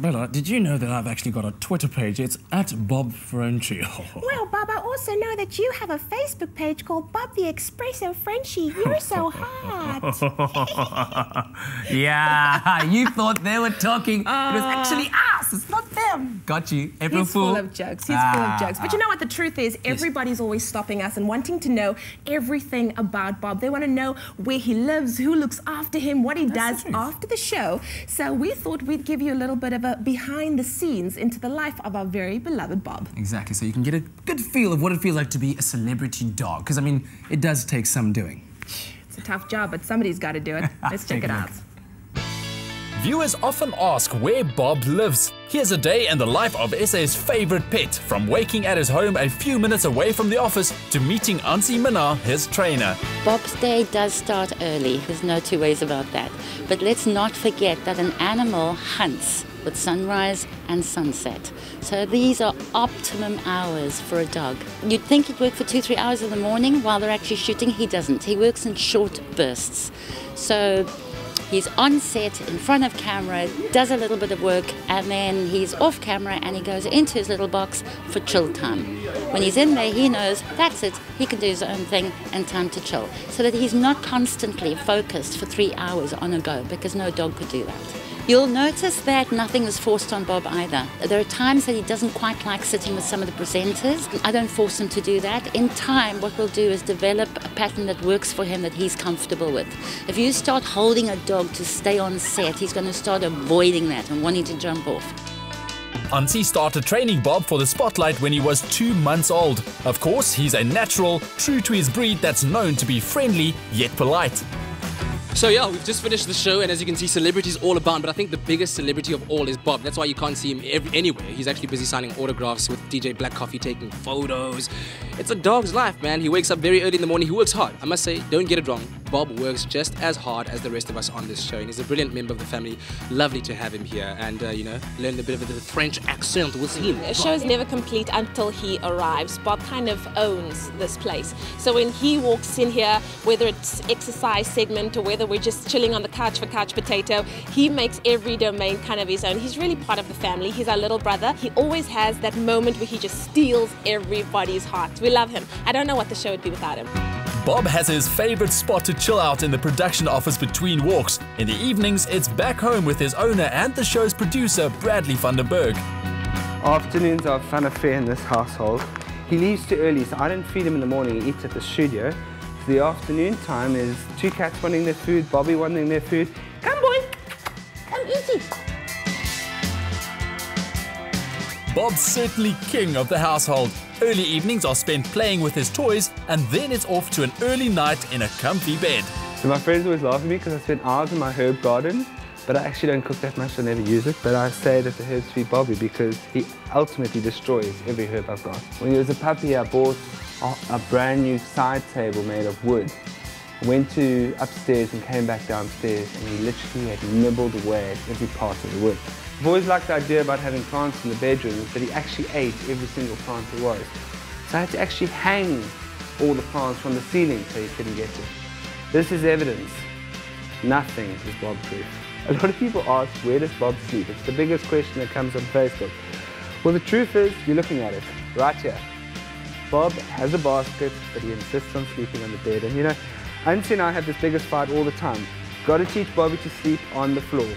Bella, did you know that I've actually got a Twitter page? It's at Bob Frenchie. Well, Bob, I also know that you have a Facebook page called Bob the Espresso Frenchie. You're so hot. Yeah, you thought they were talking. It was actually us. It's not them. Got you. April He's Fool. full of jokes. He's full of jokes. But you know what the truth is? Everybody's always stopping us and wanting to know everything about Bob. They want to know where he lives, who looks after him, what he does after the show. So we thought we'd give you a little bit of a behind the scenes into the life of our very beloved Bob. Exactly, so you can get a good feel of what it feels like to be a celebrity dog. Because, I mean, it does take some doing. It's a tough job, but somebody's got to do it. Let's check it out. Viewers often ask where Bob lives. Here's a day in the life of SA's favorite pet, from waking at his home a few minutes away from the office to meeting Auntie Mina, his trainer. Bob's day does start early, there's no two ways about that. But let's not forget that an animal hunts with sunrise and sunset. So these are optimum hours for a dog. You'd think he'd work for 2-3 hours in the morning while they're actually shooting. He doesn't. He works in short bursts. So he's on set, in front of camera, does a little bit of work, and then he's off camera and he goes into his little box for chill time. When he's in there, he knows that's it. He can do his own thing and time to chill. So that he's not constantly focused for 3 hours on a go, because no dog could do that. You'll notice that nothing is forced on Bob either. There are times that he doesn't quite like sitting with some of the presenters. I don't force him to do that. In time, what we'll do is develop a pattern that works for him, that he's comfortable with. If you start holding a dog to stay on set, he's going to start avoiding that and wanting to jump off. Auntie started training Bob for the spotlight when he was 2 months old. Of course, he's a natural, true to his breed that's known to be friendly yet polite. So yeah, we've just finished the show, and as you can see, celebrities all abound, but I think the biggest celebrity of all is Bob. That's why you can't see him anywhere. He's actually busy signing autographs with DJ Black Coffee, taking photos. It's a dog's life, man. He wakes up very early in the morning. He works hard. I must say, don't get it wrong. Bob works just as hard as the rest of us on this show, and he's a brilliant member of the family. Lovely to have him here and, you know, learn a bit of the French accent with him. The show is never complete until he arrives. Bob kind of owns this place. So when he walks in here, whether it's exercise segment or whether we're just chilling on the couch for Couch Potato, he makes every domain kind of his own. He's really part of the family. He's our little brother. He always has that moment where he just steals everybody's heart. We love him. I don't know what the show would be without him. Bob has his favorite spot to chill out in the production office between walks. In the evenings, it's back home with his owner and the show's producer, Bradley van der Berg. Afternoons are a fun affair in this household. He leaves too early, so I don't feed him in the morning. He eats at the studio. So the afternoon time is 2 cats wanting their food, Bobby wanting their food. Come, boy, come eat it. Bob's certainly king of the household. Early evenings are spent playing with his toys, and then it's off to an early night in a comfy bed. So my friends always laugh at me because I spend hours in my herb garden, but I actually don't cook that much, I never use it. But I say that the herbs feed Bobby because he ultimately destroys every herb I've got. When he was a puppy, I bought a brand new side table made of wood. I went to upstairs and came back downstairs, and he literally had nibbled away at every part of the wood. I've always liked the idea about having plants in the bedroom, but he actually ate every single plant there was. So I had to actually hang all the plants from the ceiling so he couldn't get it. This is evidence. Nothing is Bob-proof. A lot of people ask, where does Bob sleep? It's the biggest question that comes on Facebook. Well, the truth is, you're looking at it, right here. Bob has a basket, but he insists on sleeping on the bed. And you know, Auntie and I have this biggest fight all the time. Got to teach Bobby to sleep on the floor.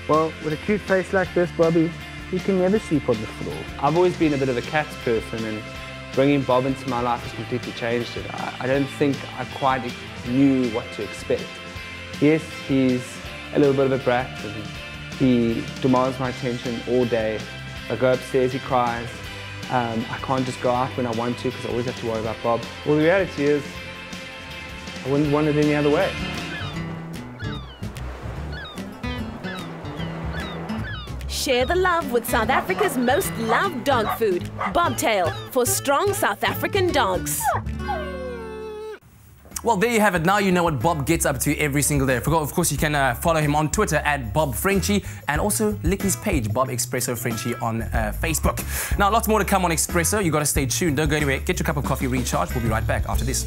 Well, with a cute face like this, Bobby, he can never sleep on the floor. I've always been a bit of a cats person, and bringing Bob into my life has completely changed it. I don't think I quite knew what to expect. Yes, he's a little bit of a brat, and he demands my attention all day. I go upstairs, he cries. I can't just go out when I want to because I always have to worry about Bob. Well, the reality is, I wouldn't want it any other way. Share the love with South Africa's most loved dog food, Bobtail, for strong South African dogs. Well, there you have it. Now you know what Bob gets up to every single day. Of course, you can follow him on Twitter at Bob Frenchie, and also lick his page, Bob Espresso Frenchie, on Facebook. Now, lots more to come on Espresso. You got to stay tuned. Don't go anywhere. Get your cup of coffee recharged. We'll be right back after this.